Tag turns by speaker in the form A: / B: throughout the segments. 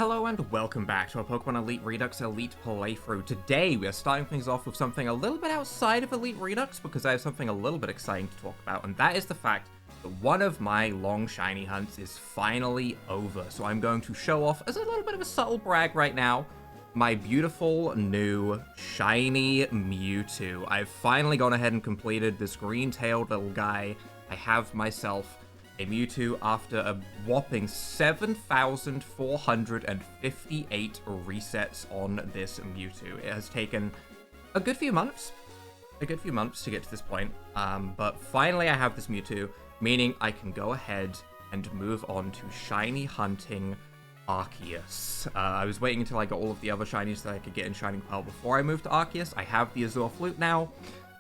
A: Hello and welcome back to our Pokemon Elite Redux Elite playthrough. Today we are starting things off with something a little bit outside of Elite Redux because I have something a little bit exciting to talk about, and that is the fact that one of my long shiny hunts is finally over. So I'm going to show off, as a little bit of a subtle brag right now, my beautiful new shiny Mewtwo. I've finally gone ahead and completed this green-tailed little guy. I have myself a Mewtwo after a whopping 7,458 resets on this Mewtwo. It has taken a good few months to get to this point, but finally I have this Mewtwo, meaning I can go ahead and move on to shiny hunting Arceus. I was waiting until I got all of the other shinies that I could get in Shining Pearl before I moved to Arceus. I have the Azure Flute now,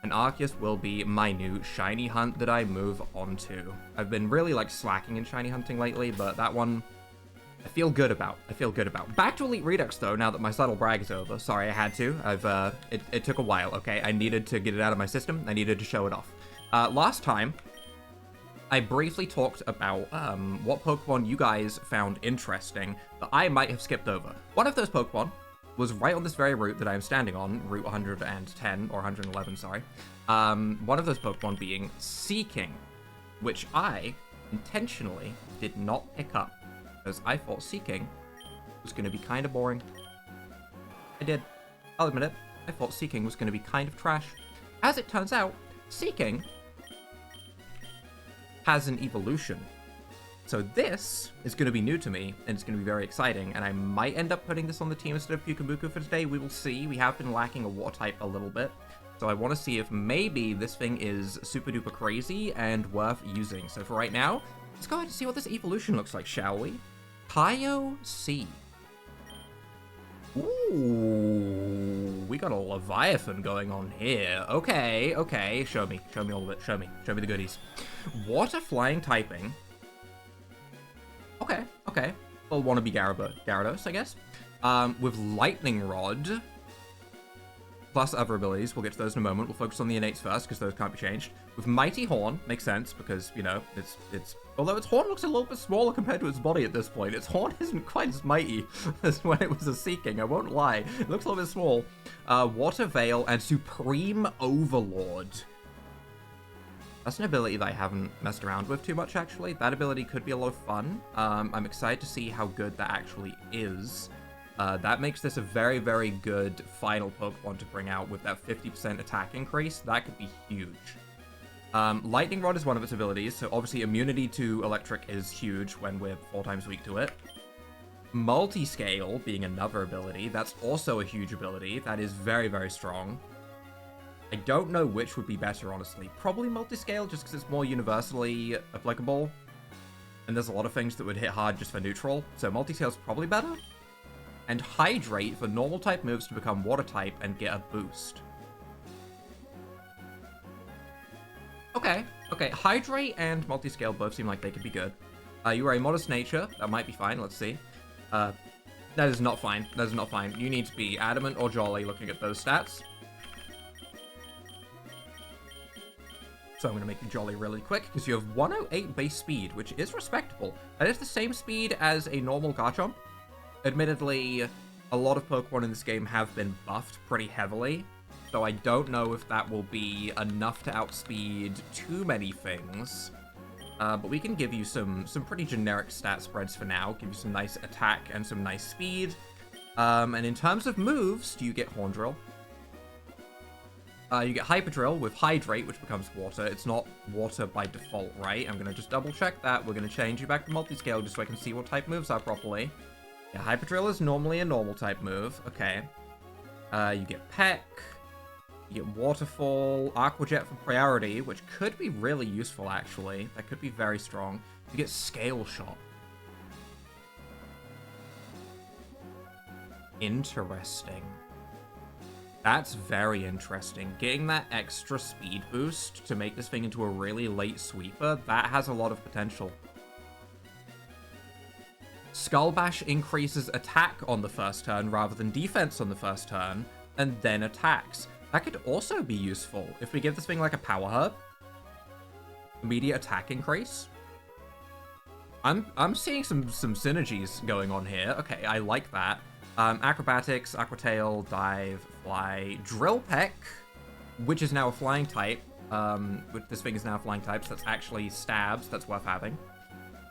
A: and Arceus will be my new shiny hunt that I move on to. I've been really slacking in shiny hunting lately, but that one I feel good about. Back to Elite Redux though, now that my subtle brag is over. Sorry, I had to. It took a while, okay? I needed to get it out of my system. I needed to show it off. Last time, I briefly talked about what Pokemon you guys found interesting that I might have skipped over. One of those Pokemon was right on this very route that I'm standing on, Route 110, or 111, sorry. One of those Pokemon being Seaking, which I intentionally did not pick up, because I thought Seaking was going to be kind of boring. I did. I'll admit it. I thought Seaking was going to be kind of trash. As it turns out, Seaking has an evolution. So this is going to be new to me, and it's going to be very exciting, and I might end up putting this on the team instead of Pukabuku for today. We will see. We have been lacking a water type a little bit, so I want to see if maybe this thing is super duper crazy and worth using. So for right now, let's go ahead and see what this evolution looks like, shall we? Kaio C. Ooh, we got a Leviathan going on here. Okay. Show me all of it. Show me the goodies. Water flying typing. Okay. Well, wannabe Gyarados, I guess. With Lightning Rod, plus other abilities. We'll get to those in a moment. We'll focus on the innates first, because those can't be changed. With Mighty Horn, makes sense, because, you know, it's... Although its horn looks a little bit smaller compared to its body at this point. Its horn isn't quite as mighty as when it was a Seaking, I won't lie. It looks a little bit small. Water Veil and Supreme Overlord. That's an ability that I haven't messed around with too much, actually. That ability could be a lot of fun. I'm excited to see how good that actually is. That makes this a very, very good final Pokemon to bring out with that 50% attack increase. That could be huge. Lightning Rod is one of its abilities, so obviously immunity to electric is huge when we're 4 times weak to it. Multiscale being another ability, that's also a huge ability. That is very, very strong. I don't know which would be better, honestly. Probably Multiscale, just because it's more universally applicable. And there's a lot of things that would hit hard just for neutral. So Multiscale's probably better. And Hydrate for normal type moves to become water type and get a boost. Okay. Hydrate and Multiscale both seem like they could be good. You are a modest nature. That might be fine. Let's see. That is not fine. You need to be adamant or jolly looking at those stats. So I'm going to make you jolly really quick, because you have 108 base speed, which is respectable. That is the same speed as a normal Garchomp. Admittedly, a lot of Pokemon in this game have been buffed pretty heavily, so I don't know if that will be enough to outspeed too many things. But we can give you some pretty generic stat spreads for now. Give you some nice attack and some nice speed. And in terms of moves, do you get Horn Drill? You get Hyper Drill with Hydrate, which becomes water. It's not water by default, right? I'm going to just double check that. We're going to change you back to Multiscale just so I can see what type moves are properly. Yeah, Hyper Drill is normally a normal type move. Okay. You get Peck. You get Waterfall. Aqua Jet for priority, which could be really useful, actually. That could be very strong. You get Scale Shot. Interesting. That's very interesting. Getting that extra speed boost to make this thing into a really late sweeper, that has a lot of potential. Skull Bash increases attack on the first turn rather than defense on the first turn, and then attacks. That could also be useful if we give this thing like a Power Herb. Immediate attack increase. I'm seeing some synergies going on here. Okay, I like that. Acrobatics, Aquatail, Dive, Fly, Drill Peck, which is now a flying type. This thing is now a flying type, so that's actually stabs. That's worth having.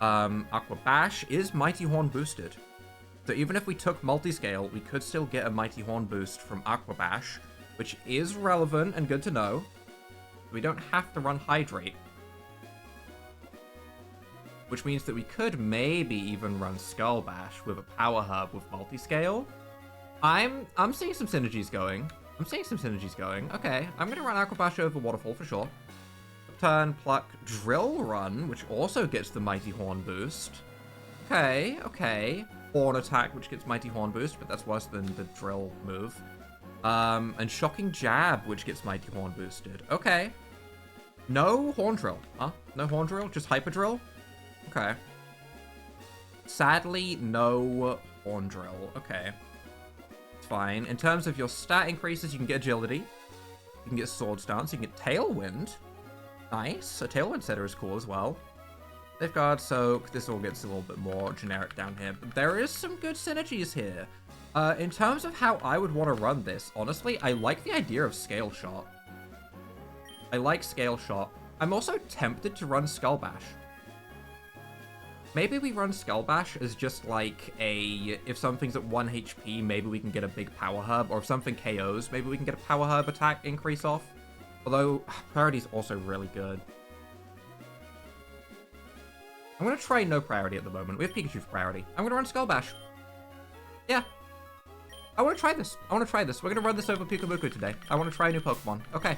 A: Aqua Bash is Mighty Horn boosted. So even if we took multi-scale, we could still get a Mighty Horn boost from Aqua Bash, which is relevant and good to know. We don't have to run Hydrate. Which means that we could maybe even run Skull Bash with a Power Herb with multi-scale. I'm seeing some synergies going. Okay, I'm going to run Aqua Bash over Waterfall for sure. Turn, Pluck, Drill Run, which also gets the Mighty Horn boost. Okay. Horn Attack, which gets Mighty Horn boost, but that's worse than the Drill move. And Shocking Jab, which gets Mighty Horn boosted. Okay. No Horn Drill. Huh? No Horn Drill? Just Hyper Drill? Okay. Sadly, no Horn Drill. Okay. It's fine. In terms of your stat increases, you can get Agility. You can get Sword Stance. You can get Tailwind. Nice. A Tailwind setter is cool as well. Safeguard, Soak. This all gets a little bit more generic down here. But there is some good synergies here. In terms of how I would want to run this, honestly, I like the idea of Scale Shot. I like Scale Shot. I'm also tempted to run Skull Bash. Maybe we run Skull Bash as just like a, if something's at 1 HP, maybe we can get a big Power Herb, or if something KOs, maybe we can get a Power Herb attack increase off. Although, Priority is also really good. I'm going to try no Priority at the moment. We have Pikachu for Priority. I'm going to run Skull Bash. Yeah. I want to try this. We're going to run this over Pikamuku today. I want to try a new Pokemon. Okay.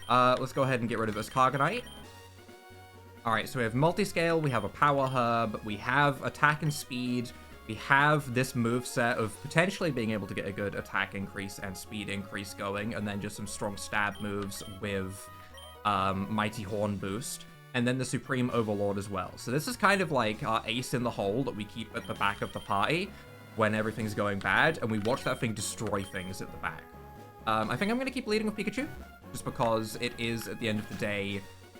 A: Let's go ahead and get rid of this Cargonite. Alright, so we have Multiscale, we have a Power Herb, we have Attack and Speed, we have this moveset of potentially being able to get a good attack increase and speed increase going, and then just some strong stab moves with Mighty Horn boost, and then the Supreme Overlord as well. So this is kind of like our ace in the hole that we keep at the back of the party when everything's going bad, and we watch that thing destroy things at the back. I think I'm going to keep leading with Pikachu, just because it is, at the end of the day,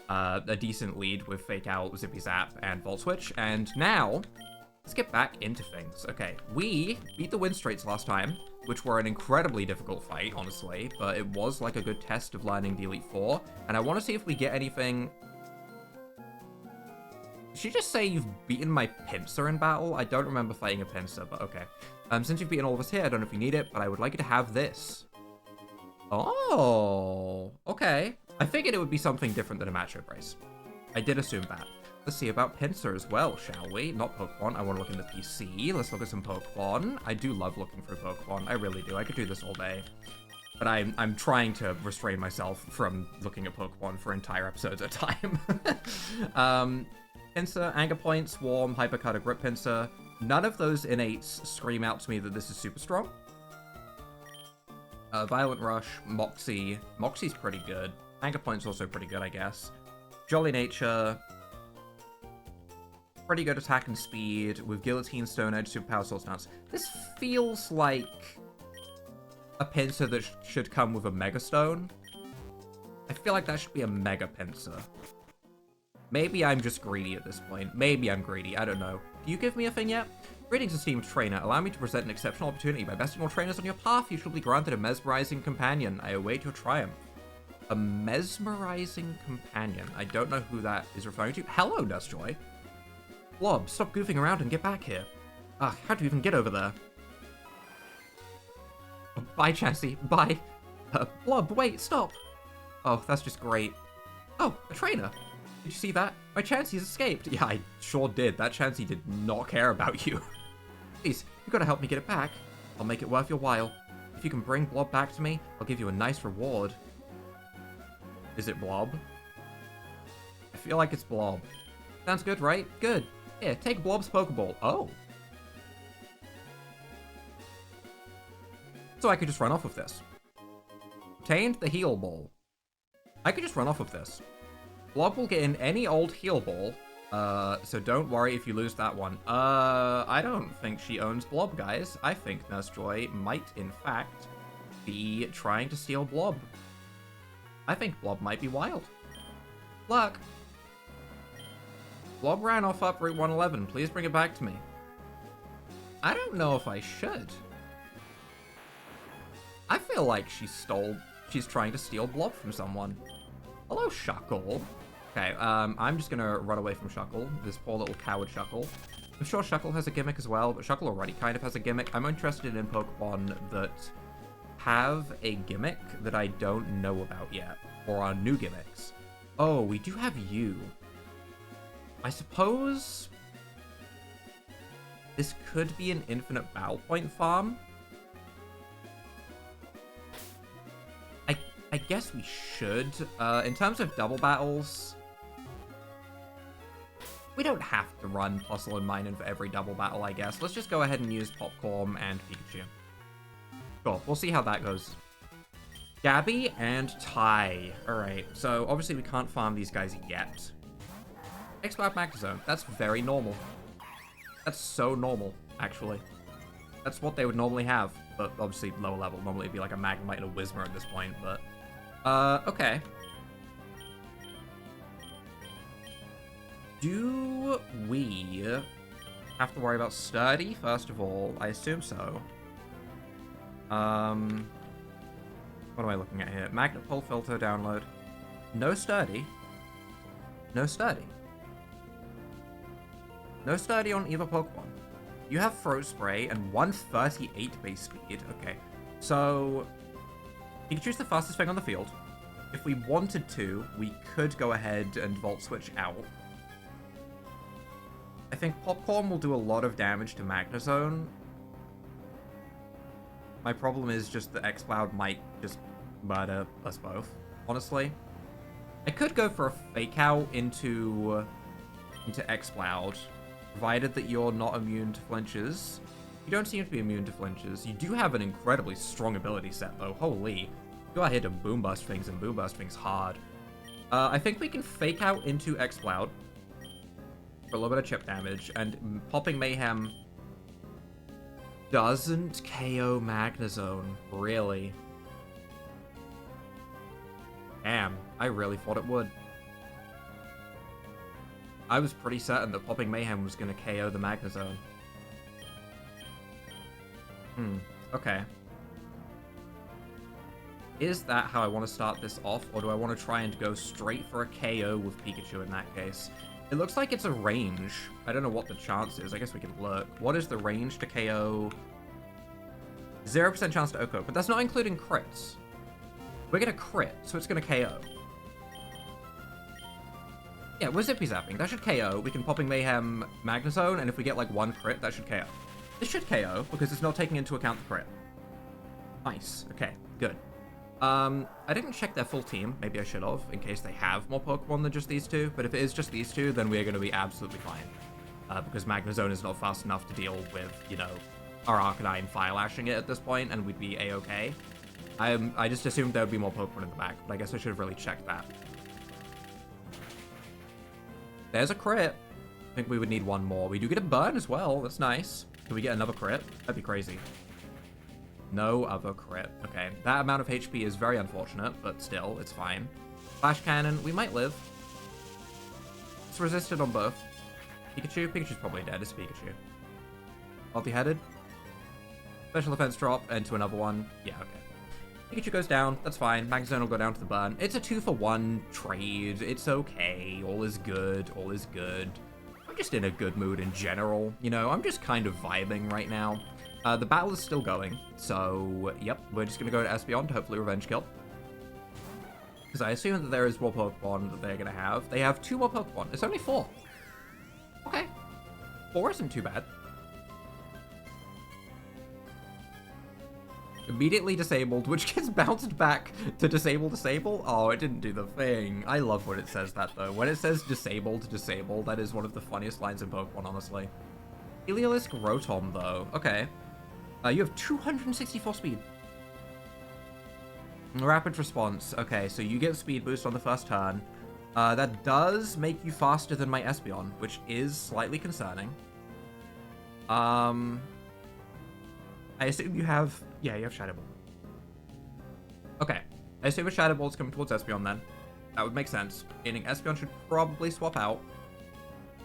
A: a decent lead with Fake Out, Zippy Zap, and Volt Switch. And now, let's get back into things. Okay, we beat the Wind Straits last time, which were an incredibly difficult fight, honestly, but it was like a good test of learning the Elite Four. And I want to see if we get anything... Did she just say you've beaten my Pinsir in battle? I don't remember fighting a Pinsir, but okay. Since you've beaten all of us here, I don't know if you need it, but I would like you to have this. Oh, okay. I figured it would be something different than a matchup race. I did assume that. Let's see about Pinsir as well, shall we? Not Pokemon. I want to look in the PC. Let's look at some Pokemon. I do love looking for Pokemon. I really do. I could do this all day. But I'm trying to restrain myself from looking at Pokemon for entire episodes at a time. Pinsir, Anger Point, Swarm, Hypercutter, Grip Pinsir. None of those innates scream out to me that this is super strong. Violent Rush, Moxie. Moxie's pretty good. Anger Point's also pretty good, I guess. Jolly Nature. Pretty good attack and speed. With Guillotine, Stone Edge, Superpower, Sword Stance. This feels like a Pinsir that should come with a Mega Stone. I feel like that should be a Mega Pinsir. Maybe I'm just greedy at this point. Maybe I'm greedy. I don't know. Do you give me a thing yet? Greetings, esteemed trainer. Allow me to present an exceptional opportunity. By besting all trainers on your path, you shall be granted a mesmerizing companion. I await your triumph. A mesmerizing companion. I don't know who that is referring to. Hello, Nursejoy. Blob, stop goofing around and get back here. Ugh, how'd you even get over there? Oh, bye, Chansey. Bye. Blob, wait, stop. Oh, that's just great. Oh, a trainer. Did you see that? My Chansey's escaped. Yeah, I sure did. That Chansey did not care about you. Please, you gotta help me get it back. I'll make it worth your while. If you can bring Blob back to me, I'll give you a nice reward. Is it Blob? I feel like it's Blob. Sounds good, right? Good. Here, take Blob's Pokeball. Oh. So I could just run off with this. Obtained the Heal Ball. I could just run off with this. Blob will get in any old Heal Ball, so don't worry if you lose that one. I don't think she owns Blob, guys. I think Nursejoy might, in fact, be trying to steal Blob. I think Blob might be wild. Luck. Blob ran off up Route 111. Please bring it back to me. I don't know if I should. I feel like she's trying to steal Blob from someone. Hello, Shuckle. Okay, I'm just gonna run away from Shuckle, this poor little coward Shuckle. I'm sure Shuckle has a gimmick as well, but Shuckle already kind of has a gimmick. I'm interested in Pokemon that have a gimmick that I don't know about yet, or are new gimmicks. Oh, we do have you. I suppose this could be an infinite battle point farm. I guess we should. In terms of double battles, we don't have to run Puzzle and Minun for every double battle, I guess. Let's just go ahead and use Popcorn and Pikachu. Sure, we'll see how that goes. Gabby and Ty. Alright, so obviously we can't farm these guys yet. X-Cloud Magnezone. That's very normal. That's so normal, actually. That's what they would normally have, but obviously lower level. Normally it'd be like a Magnemite and a Whismur at this point, but... okay. Do we have to worry about Sturdy, first of all? I assume so. What am I looking at here? Magnet Pull Filter download. No Sturdy. No Sturdy. No Sturdy on either Pokemon. You have Throat Spray and 138 base speed. Okay, so Pikachu's the fastest thing on the field. If we wanted to, we could go ahead and Volt Switch out. I think Popcorn will do a lot of damage to Magnezone. My problem is just that X-Cloud might just murder us both, honestly. I could go for a Fake Out into X-Cloud, provided that you're not immune to flinches. You don't seem to be immune to flinches. You do have an incredibly strong ability set, though. Holy. Go ahead and Boom Burst things, and Boom Burst things hard. I think we can Fake Out into X-Cloud for a little bit of chip damage, and Popping Mayhem doesn't KO Magnezone, really. Damn, I really thought it would. I was pretty certain that Popping Mayhem was going to KO the Magnezone. Okay. Is that how I want to start this off, or do I want to try and go straight for a KO with Pikachu in that case? It looks like it's a range. I don't know what the chance is. I guess we can look. What is the range to KO? 0% chance to OHKO, but that's not including crits. We're going to crit, so it's going to KO. Yeah, we're Zippy Zapping. That should KO. We can Popping Mayhem Magnezone, and if we get like one crit, that should KO. This should KO, because it's not taking into account the crit. Nice. Okay, good. I didn't check their full team. Maybe I should have, in case they have more Pokemon than just these two. But if it is just these two, then we're going to be absolutely fine. Because Magnezone is not fast enough to deal with, you know, our Arcanine Fire Lashing it at this point, and we'd be A-okay. I just assumed there would be more Pokemon in the back, but I guess I should have really checked that. There's a crit. I think we would need one more. We do get a burn as well. That's nice. Can we get another crit? That'd be crazy. No other crit. Okay, that amount of HP is very unfortunate, but still, it's fine. Flash Cannon, we might live. It's resisted on both. Pikachu? Pikachu's probably dead. It's Pikachu. Multi-headed. Special defense drop into another one. Yeah, okay. Pikachu goes down. That's fine. Magnezone will go down to the burn. It's a 2-for-1 trade. It's okay. All is good. All is good. I'm just in a good mood in general. You know, I'm just kind of vibing right now. The battle is still going, so, yep, we're just going to go to Espeon to hopefully revenge kill. Because I assume that there is more Pokemon that they're going to have. They have 2 more Pokemon. It's only 4. Okay. 4 isn't too bad. Immediately disabled, which gets bounced back to disable. Oh, it didn't do the thing. I love when it says that, though. When it says disabled, that is one of the funniest lines in Pokemon, honestly. Heliolisk Rotom, though. Okay. You have 264 speed. Rapid response. Okay, so you get speed boost on the first turn. That does make you faster than my Espeon, which is slightly concerning. I assume you have... Yeah, you have Shadow Ball. Okay. I assume a Shadow Ball is coming towards Espeon then. That would make sense. Meaning Espeon should probably swap out.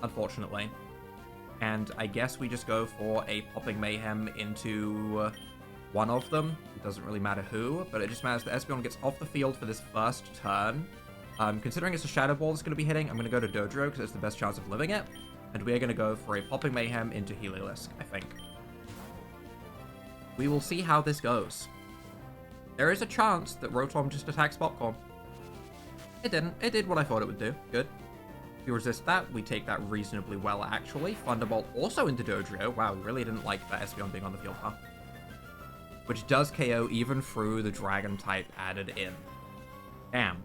A: unfortunately. And I guess we just go for a Popping Mayhem into one of them. It doesn't really matter who, but it just matters that Espeon gets off the field for this first turn. Considering it's a Shadow Ball that's going to be hitting, I'm going to go to Dodrio because it's the best chance of living it. And we are going to go for a Popping Mayhem into Heliolisk, I think. We will see how this goes. There is a chance that Rotom just attacks Popcorn. It didn't. It did what I thought it would do. Good. If you resist that, we take that reasonably well, actually. Thunderbolt also into Dodrio. Wow, we really didn't like that Espeon being on the field, huh? Which does KO even through the Dragon type added in. Damn.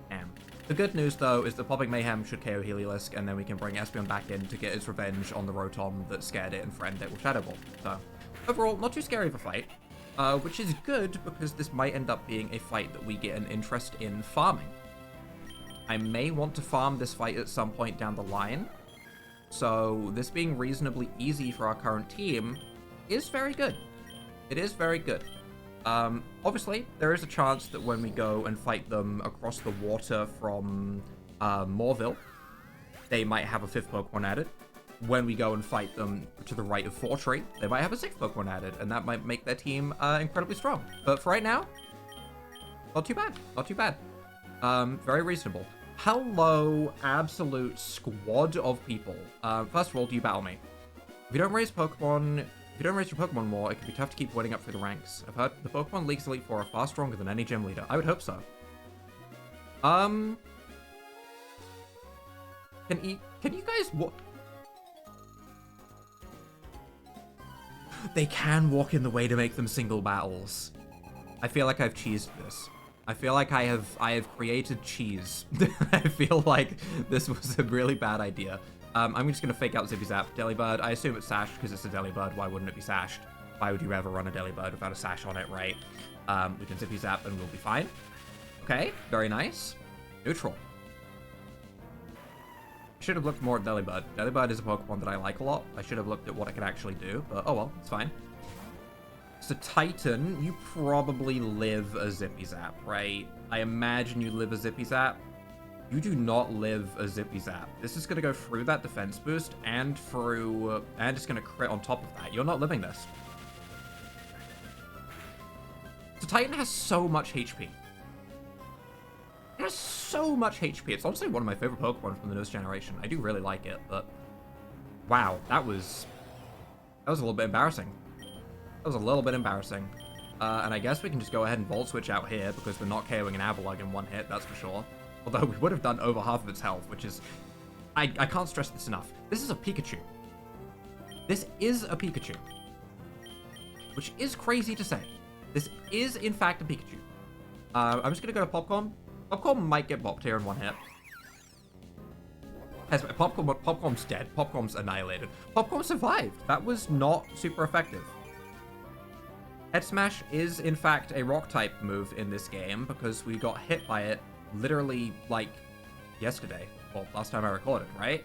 A: Damn. The good news, though, is that Popping Mayhem should KO Heliolisk, and then we can bring Espeon back in to get its revenge on the Rotom that scared it and threatened it with Shadow Ball. So, overall, not too scary of a fight, which is good because this might end up being a fight that we get an interest in farming. I may want to farm this fight at some point down the line, so this being reasonably easy for our current team is very good. It is very good. Obviously, there is a chance that when we go and fight them across the water from Moorville, they might have a 5th Pokemon added. When we go and fight them to the right of Fortree, they might have a 6th Pokemon added, and that might make their team incredibly strong. But for right now, not too bad. Not too bad. Very reasonable. Hello, absolute squad of people. First of all, do you battle me? If you don't raise Pokemon... If you don't raise your Pokemon more, it can be tough to keep winning up through the ranks. I've heard the Pokemon League's Elite Four are far stronger than any gym leader. I would hope so. Can you guys walk? They can walk in the way to make them single battles. I feel like I've cheesed this. I feel like I have created cheese. I feel like this was a really bad idea. I'm just going to fake out Zippy Zap. Delibird, I assume it's sashed because it's a Delibird. Why wouldn't it be sashed? Why would you ever run a Delibird without a sash on it, right? We can Zippy Zap and we'll be fine. Okay, very nice. Neutral. I should have looked more at Delibird. Delibird is a Pokemon that I like a lot. I should have looked at what it can actually do, but oh well, it's fine. So Titan, you probably live a Zippy Zap, right? I imagine you live a Zippy Zap. You do not live a Zippy Zap. This is going to go through that defense boost and through, and it's going to crit on top of that. You're not living this. So Titan has so much HP. It has so much HP. It's honestly one of my favorite Pokemon from the newest generation. I do really like it, but wow, that was a little bit embarrassing. That was a little bit embarrassing. And I guess we can just go ahead and Volt Switch out here because we're not KOing an Avalugg in one hit, that's for sure. Although we would have done over half of its health, which is... I can't stress this enough. This is a Pikachu. This is a Pikachu. Which is crazy to say. This is, in fact, a Pikachu. I'm just going to go to Popcorn. Popcorn might get bopped here in one hit. Popcorn's dead. Popcorn's annihilated. Popcorn survived. That was not super effective. Head Smash is, in fact, a Rock-type move in this game because we got hit by it literally, like, yesterday. Well, last time I recorded, right?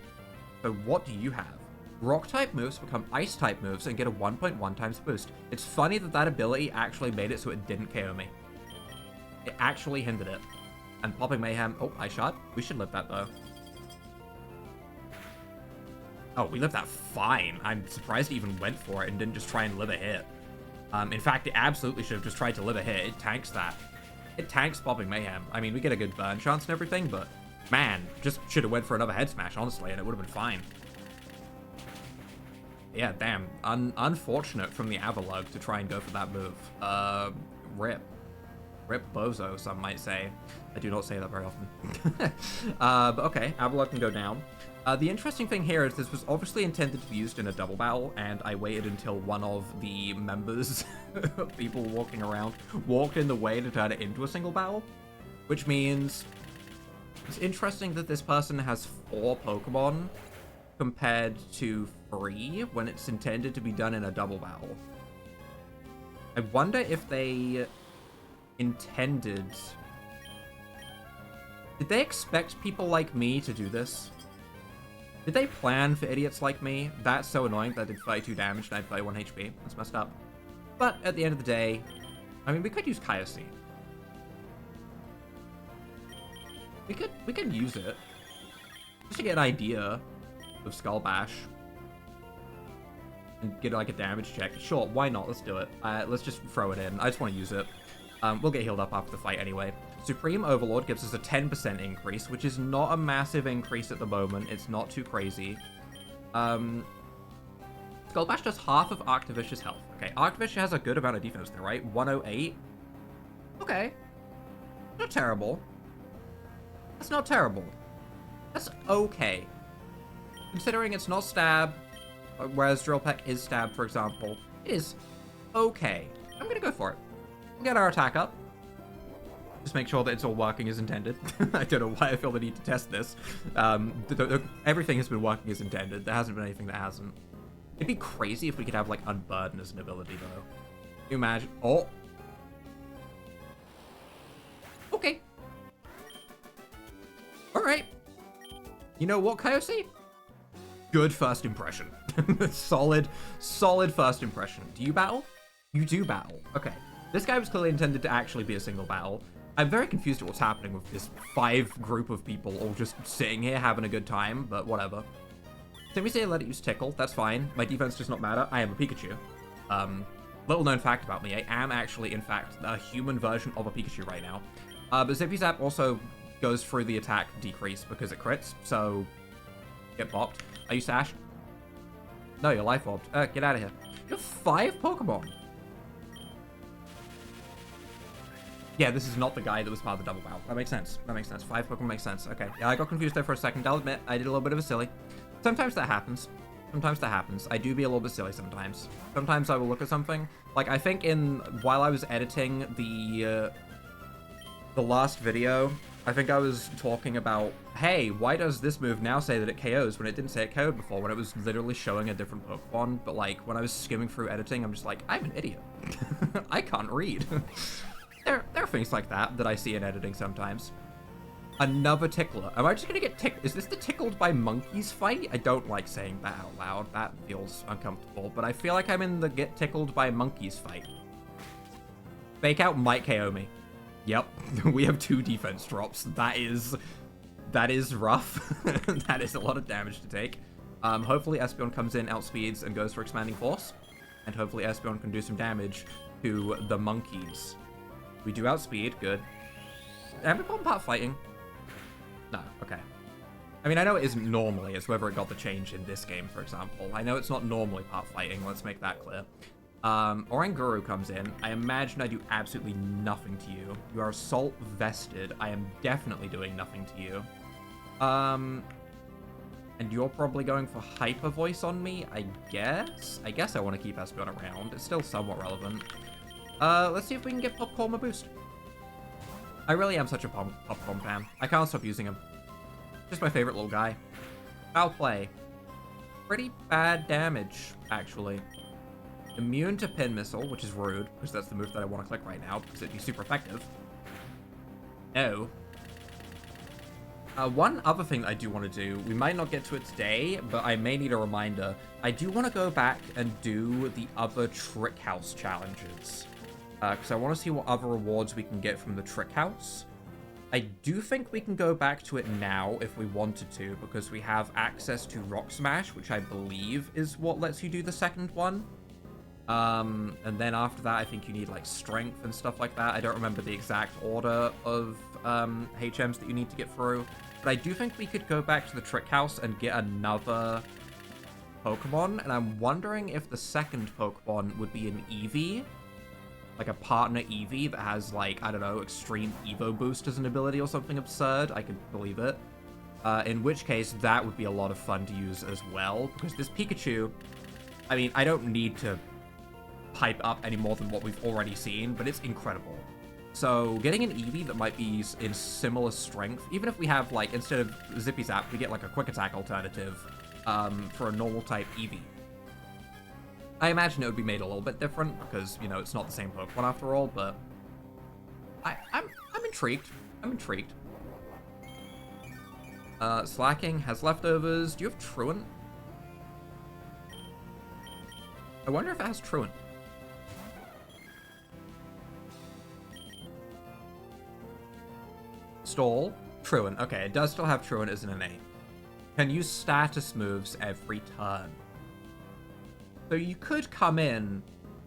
A: So what do you have? Rock-type moves become Ice-type moves and get a 1.1 times boost. It's funny that that ability actually made it so it didn't KO me. It actually hindered it. And Popping Mayhem... Oh, Ice Shard. We should live that, though. Oh, we lived that fine. I'm surprised it even went for it and didn't just try and live a hit. In fact, it absolutely should have just tried to live a hit. It tanks that. It tanks Popping Mayhem. I mean, we get a good burn chance and everything, but man, just should have went for another Head Smash, honestly, and it would have been fine. Yeah, damn. Unfortunate from the Avalugg to try and go for that move. Rip. Rip Bozo, some might say. I do not say that very often. But okay, Avalugg can go down. The interesting thing here is this was obviously intended to be used in a double battle, and I waited until one of the members, people walking around, walked in the way to turn it into a single battle. Which means it's interesting that this person has 4 Pokemon compared to 3 when it's intended to be done in a double battle. I wonder if they intended... Did they expect people like me to do this? Did they plan for idiots like me? That's so annoying that I did 32 damage and I had 31 HP. That's messed up. But at the end of the day, I mean, we could use Kaiosine. We could use it. Just to get an idea. with Skull Bash and get like a damage check. Sure, why not? Let's do it. Let's just throw it in. I just want to use it. We'll get healed up after the fight anyway. Supreme Overlord gives us a 10% increase, which is not a massive increase at the moment. It's not too crazy. Skull Bash does half of Archivish's health. Okay, Archivish has a good amount of defense there, right? 108. Okay. Not terrible. That's not terrible. That's okay. Considering it's not stab, whereas Drill Peck is stab, for example, it is okay. I'm gonna go for it. Get our attack up. Just make sure that it's all working as intended. I don't know why I feel the need to test this. Everything has been working as intended. There hasn't been anything that hasn't. It'd be crazy if we could have, like, Unburden as an ability, though. Can you imagine? Oh. Okay. Alright. You know what, Kaiose? Good first impression. solid first impression. Do you battle? You do battle. Okay. This guy was clearly intended to actually be a single battle. I'm very confused at what's happening with this 5 group of people all just sitting here having a good time, but whatever. So we say let it use Tickle, that's fine. My defense does not matter. I am a Pikachu. Little known fact about me, I am actually, in fact, a human version of a Pikachu right now. But Zippy Zap also goes through the attack decrease because it crits, so get popped. Are you Sash? No, you're Life Orbed. Get out of here. You have 5 Pokemon. Yeah, this is not the guy that was part of the double battle. That makes sense. That makes sense. 5 Pokemon makes sense. Okay. Yeah, I got confused there for a second. I'll admit, I did a little bit of a silly. Sometimes that happens. Sometimes that happens. I do be a little bit silly sometimes. Sometimes I will look at something. Like, I think while I was editing the last video, I think I was talking about, hey, why does this move now say that it KOs when it didn't say it KO'd before, when it was literally showing a different Pokemon? But, like, when I was skimming through editing, I'm just like, I'm an idiot. I can't read. There are things like that I see in editing sometimes. Another Tickler. Am I just gonna get tickled? Is this the Tickled by Monkeys fight? I don't like saying that out loud. That feels uncomfortable, but I feel like I'm in the get tickled by monkeys fight. Fake Out might KO me. Yep, we have 2 defense drops. That is rough. That is a lot of damage to take. Hopefully Espeon comes in, outspeeds, and goes for Expanding Force. And hopefully Espeon can do some damage to the monkeys. We do outspeed, good. Have we gone part fighting? No, okay. I mean, I know it isn't normally, it's whether it got the change in this game, for example. I know it's not normally part fighting, let's make that clear. Oranguru comes in. I imagine I do absolutely nothing to you. You are Assault Vested. I am definitely doing nothing to you. And you're probably going for Hyper Voice on me, I guess? I guess I want to keep Espeon around. It's still somewhat relevant. Let's see if we can get Popcorn a boost. I really am such a Popcorn fan. I can't stop using him. Just my favorite little guy. Foul Play. Pretty bad damage, actually. Immune to Pin Missile, which is rude, because that's the move that I want to click right now, because it'd be super effective. No. One other thing that I do want to do, we might not get to it today, but I may need a reminder. I do want to go back and do the other Trick House challenges. Because I want to see what other rewards we can get from the Trick House. I do think we can go back to it now if we wanted to, because we have access to Rock Smash, which I believe is what lets you do the second one. And then after that, I think you need, like, Strength and stuff like that. I don't remember the exact order of HMs that you need to get through. But I do think we could go back to the Trick House and get another Pokemon. And I'm wondering if the second Pokemon would be an Eevee. Like a partner Eevee that has, like, I don't know, Extreme Evo Boost as an ability or something absurd. I could believe it. In which case, that would be a lot of fun to use as well. Because this Pikachu, I mean, I don't need to hype up any more than what we've already seen, but it's incredible. So getting an Eevee that might be in similar strength, even if we have, like, instead of Zippy Zap, we get, like, a Quick Attack alternative for a normal type Eevee. I imagine it would be made a little bit different because, you know, it's not the same Pokemon after all, but I'm intrigued. I'm intrigued. Slacking has leftovers. Do you have Truant? I wonder if it has Truant. Stall, Truant. Okay, it does still have Truant as an innate. can use status moves every turn. So you could come in,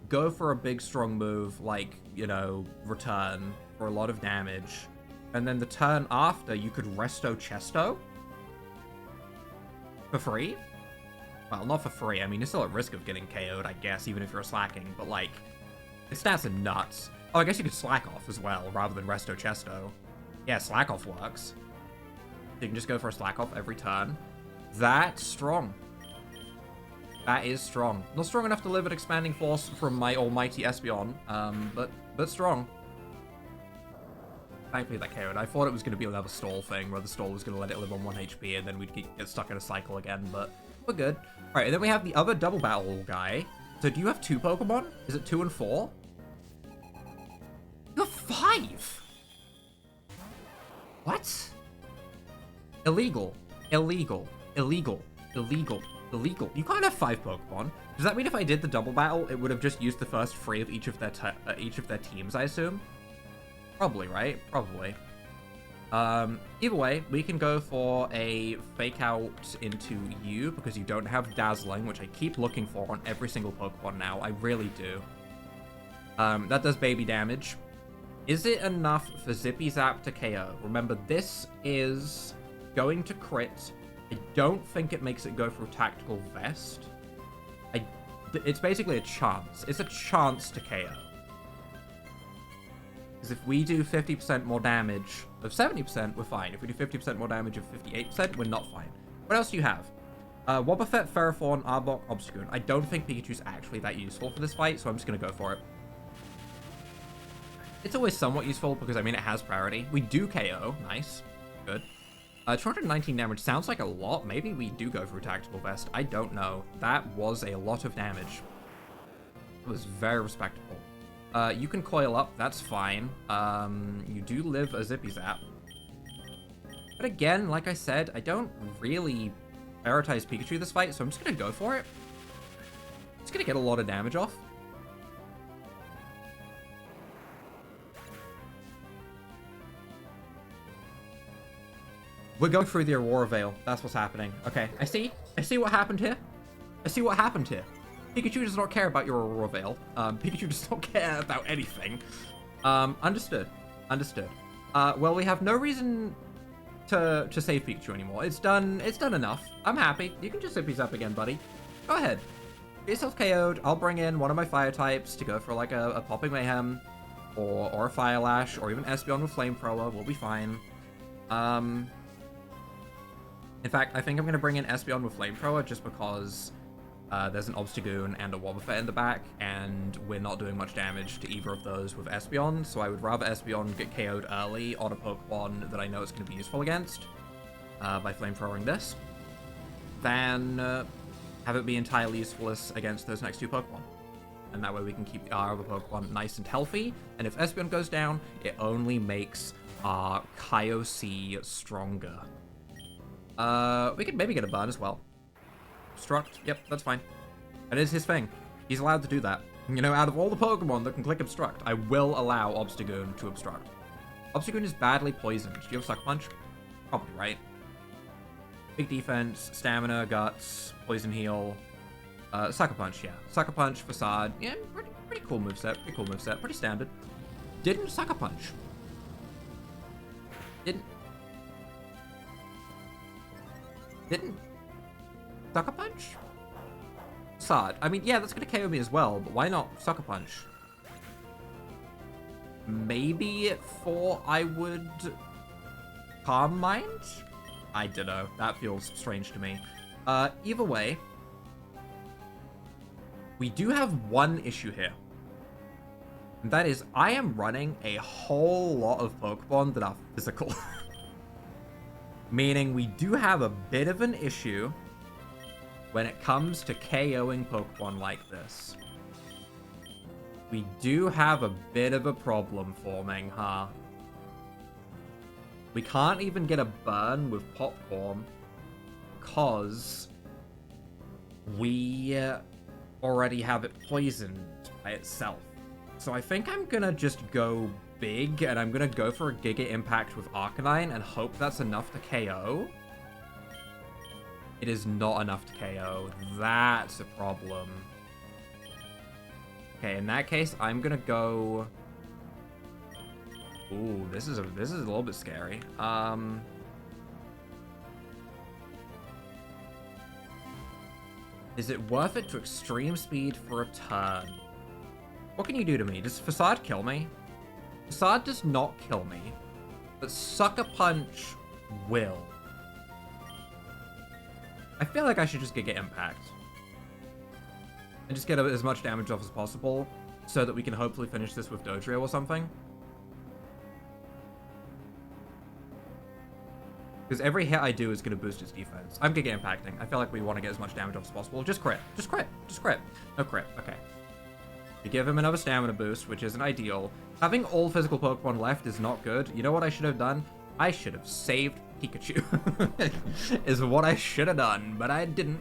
A: go for a big strong move like, you know, return for a lot of damage, and then the turn after you could resto chesto for free. Well, not for free. I mean, you're still at risk of getting KO'd, I guess, even if you're slacking, but like, its stats are nuts. Oh, I guess you could slack off as well, rather than resto chesto. Yeah, slack off works. You can just go for a slack off every turn. That's strong. That is strong. Not strong enough to live at Expanding Force from my almighty Espeon, but strong. Thankfully that KO'd. I thought it was going to be another stall thing, where the stall was going to let it live on 1 HP, and then we'd get stuck in a cycle again, but we're good. Alright, and then we have the other double battle guy. So do you have 2 Pokemon? Is it 2 and 4? You have 5! What? Illegal. Illegal. Illegal. Illegal. Illegal. You can't have 5 Pokemon. Does that mean if I did the double battle, it would have just used the first 3 of each of their teams, I assume? Probably, right? Probably. Either way, we can go for a fake out into you because you don't have Dazzling, which I keep looking for on every single Pokemon now. I really do. That does baby damage. Is it enough for Zippy Zap to KO? Remember, this is going to crit. I don't think it makes it go through Tactical Vest. It's basically a chance. It's a chance to KO. Because if we do 50% more damage of 70%, we're fine. If we do 50% more damage of 58%, we're not fine. What else do you have? Wobbuffet, Ferrothorn, Arbok, Obstagoon. I don't think Pikachu's actually that useful for this fight, so I'm just going to go for it. It's always somewhat useful because, I mean, it has priority. We do KO. Nice. Good. 219 damage sounds like a lot. Maybe we do go through Tactical Vest. I don't know. That was a lot of damage. It was very respectable. You can coil up. That's fine. You do live a Zippy Zap. But again, like I said, I don't really prioritize Pikachu this fight, so I'm just going to go for it. It's going to get a lot of damage off. We're going through the Aurora Veil. That's what's happening. Okay, I see what happened here. I see what happened here. Pikachu does not care about your Aurora Veil. Pikachu does not care about anything. Understood. Understood. Well, we have no reason to save Pikachu anymore. It's done enough. I'm happy. You can just Zippy Zap again, buddy. Go ahead. Get yourself KO'd. I'll bring in one of my fire types to go for like a Popping Mayhem or a Fire Lash or even Espeon with Flamethrower. We'll be fine. In fact, I think I'm going to bring in Espeon with Flamethrower just because there's an Obstagoon and a Wobbuffet in the back, and we're not doing much damage to either of those with Espeon, so I would rather Espeon get KO'd early on a Pokemon that I know it's going to be useful against by Flamethrowing this, than have it be entirely useless against those next 2 Pokemon. And that way we can keep our other Pokemon nice and healthy, and if Espeon goes down, it only makes our Kyosea stronger. We could maybe get a burn as well. Obstruct. Yep, that's fine. That is his thing. He's allowed to do that. You know, out of all the Pokemon that can click Obstruct, I will allow Obstagoon to Obstruct. Obstagoon is badly poisoned. Do you have Sucker Punch? Probably, right? Big defense, stamina, guts, poison heal. Sucker Punch, yeah. Sucker Punch, Facade. Yeah, pretty cool moveset. Pretty cool moveset. Pretty standard. Didn't Sucker Punch. Didn't Sucker Punch? Facade. I mean, yeah, that's gonna KO me as well, but why not Sucker Punch? Maybe for I would Calm Mind? I don't know. That feels strange to me. Either way, we do have one issue here. And that is, I am running a whole lot of Pokemon that are physical. Meaning we do have a bit of an issue when it comes to KOing Pokemon like this. We do have a bit of a problem forming, huh? We can't even get a burn with Popcorn because we already have it poisoned by itself. So I think I'm gonna just go big, and I'm gonna go for a Giga Impact with Arcanine and hope that's enough to KO. It is not enough to KO. That's a problem. Okay, in that case, I'm gonna go... Ooh, this is a little bit scary. Is it worth it to extreme speed for a turn? What can you do to me? Does Facade kill me? Facade does not kill me, but Sucker Punch will. I feel like I should just get Impact. And just get as much damage off as possible, so that we can hopefully finish this with Dodrio or something. Because every hit I do is going to boost its defense. I'm Giga Impacting. I feel like we want to get as much damage off as possible. Just crit. Just crit. Just crit. No crit. Okay. We give him another stamina boost, which isn't ideal. Having all physical Pokemon left is not good. You know what I should have done? I should have saved Pikachu. Is what I should have done, but I didn't.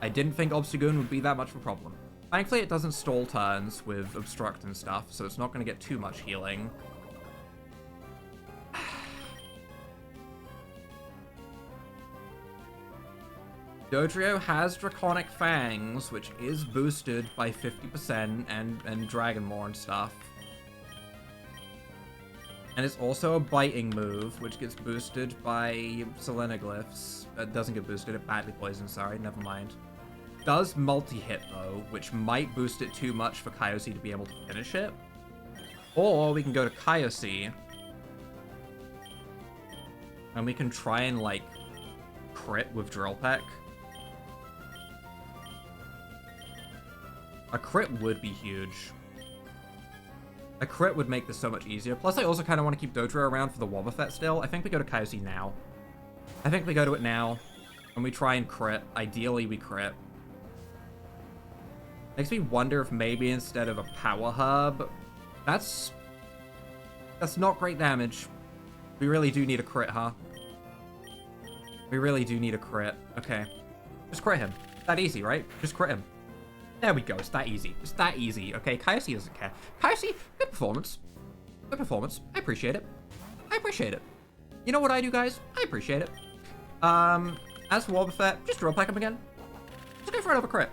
A: I didn't think Obstagoon would be that much of a problem. Thankfully, it doesn't stall turns with Obstruct and stuff, so it's not going to get too much healing. Dodrio has Draconic Fangs, which is boosted by 50% and Dragon Maw and stuff. And it's also a biting move, which gets boosted by Selenoglyphs. It doesn't get boosted, it badly poisons, sorry, never mind. Does multi-hit though, which might boost it too much for Kaiosea to be able to finish it. Or we can go to Kaiosea. And we can try and, like, crit with Drill Peck. A crit would be huge. A crit would make this so much easier. Plus, I also kind of want to keep Dodrio around for the Wobbuffet still. I think we go to Kaiosea now. I think we go to it now. And we try and crit. Ideally, we crit. Makes me wonder if maybe instead of a Power Herb... That's not great damage. We really do need a crit, huh? We really do need a crit. Okay. Just crit him. That easy, right? Just crit him. There we go. It's that easy. It's that easy. Okay, Kaiosea doesn't care. Kaiosea, good performance. Good performance. I appreciate it. I appreciate it. You know what I do, guys? I appreciate it. As for Wobbuffet, just Drill Peck him again. Just go for another crit.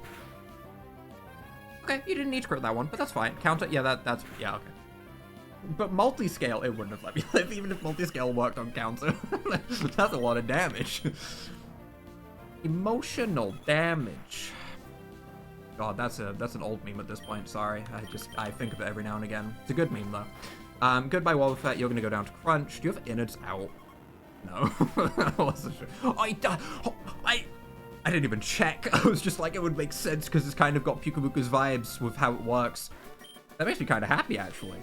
A: Okay, you didn't need to crit that one, but that's fine. Counter, yeah, that's, yeah, okay. But multi-scale, it wouldn't have let me live, even if multi-scale worked on counter. That's a lot of damage. Emotional damage. God, that's an old meme at this point, sorry. I think of it every now and again. It's a good meme, though. Goodbye, Wobbuffet. You're gonna go down to Crunch. Do you have innards out? No. I wasn't sure. I didn't even check. I was just like, it would make sense, because it's kind of got Pukamuka's vibes with how it works. That makes me kind of happy, actually.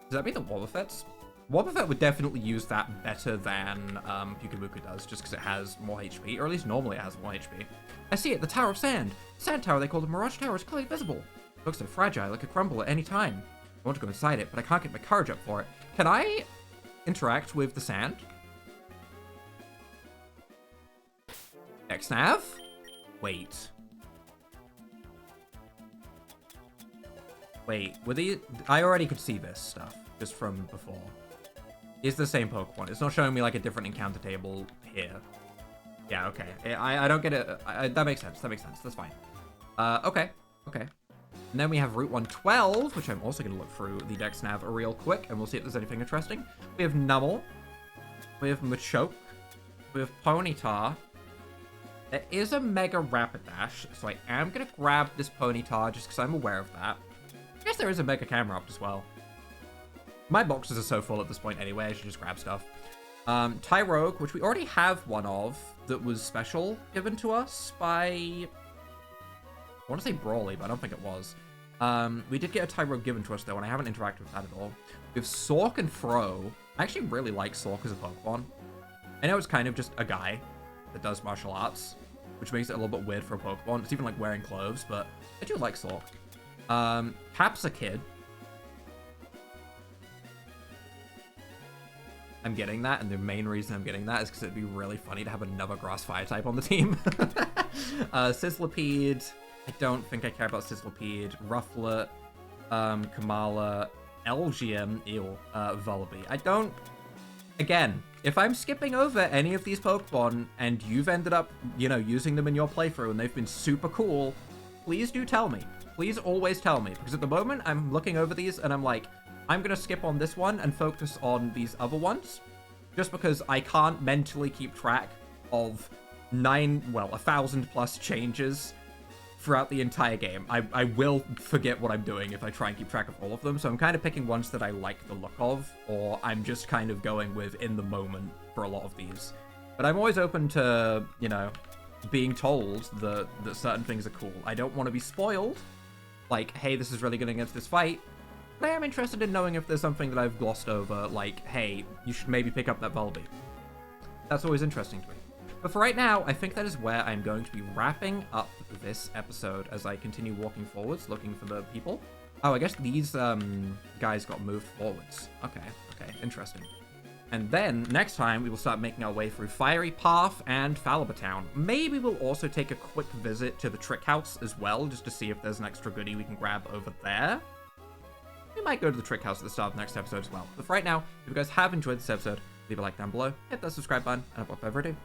A: Does that mean the Wobbuffets? Wobbuffet would definitely use that better than Pukamuka does, just because it has more HP, or at least normally it has more HP. I see it, the Tower of Sand. Sand Tower they call the Mirage Tower is clearly visible. It looks so fragile, it could crumble at any time. I want to go inside it, but I can't get my courage up for it. Can I interact with the sand? Xnav? Wait. Wait, were they... I already could see this stuff, just from before. It's the same Pokemon. It's not showing me, like, a different encounter table here. Yeah, okay. I don't get it. That makes sense. That makes sense. That's fine. Okay. Okay. And then we have Route 112, which I'm also going to look through the Dex Nav real quick, and we'll see if there's anything interesting. We have Numel. We have Machoke. We have Ponyta. There is a Mega Rapidash, so I am going to grab this Ponyta just because I'm aware of that. I guess there is a Mega Camerupt as well. My boxes are so full at this point anyway, I should just grab stuff. Tyrogue, which we already have one of, that was special given to us by... I want to say Brawly, but I don't think it was. We did get a Tyrogue given to us, though, and I haven't interacted with that at all. We have Sork and Fro. I actually really like Sork as a Pokemon. I know it's kind of just a guy that does martial arts, which makes it a little bit weird for a Pokemon. It's even like wearing clothes, but I do like Sork. Capsakid. I'm getting that, and the main reason I'm getting that is because it'd be really funny to have another Grass Fire type on the team. Sizzlipede. I don't think I care about Sizzlipede. Rufflet. Kamala. Elgium. Ew. Volibee. I don't Again, if I'm skipping over any of these Pokemon and you've ended up, you know, using them in your playthrough and they've been super cool, please do tell me. Please always tell me. Because at the moment, I'm looking over these and I'm like, I'm going to skip on this one and focus on these other ones. Just because I can't mentally keep track of 1,000 plus changes throughout the entire game. I will forget what I'm doing if I try and keep track of all of them, so I'm kind of picking ones that I like the look of, or I'm just kind of going with in the moment for a lot of these. But I'm always open to, you know, being told that certain things are cool. I don't want to be spoiled, like, hey, this is really good against this fight, but I am interested in knowing if there's something that I've glossed over, like, hey, you should maybe pick up that Volbeat. That's always interesting to me. But for right now, I think that is where I'm going to be wrapping up this episode as I continue walking forwards, looking for the people. Oh, I guess these guys got moved forwards. Okay, interesting. And then, next time, we will start making our way through Fiery Path and Falliber Town. Maybe we'll also take a quick visit to the Trick House as well, just to see if there's an extra goodie we can grab over there. We might go to the Trick House at the start of the next episode as well. But for right now, if you guys have enjoyed this episode, leave a like down below, hit that subscribe button, and without further ado,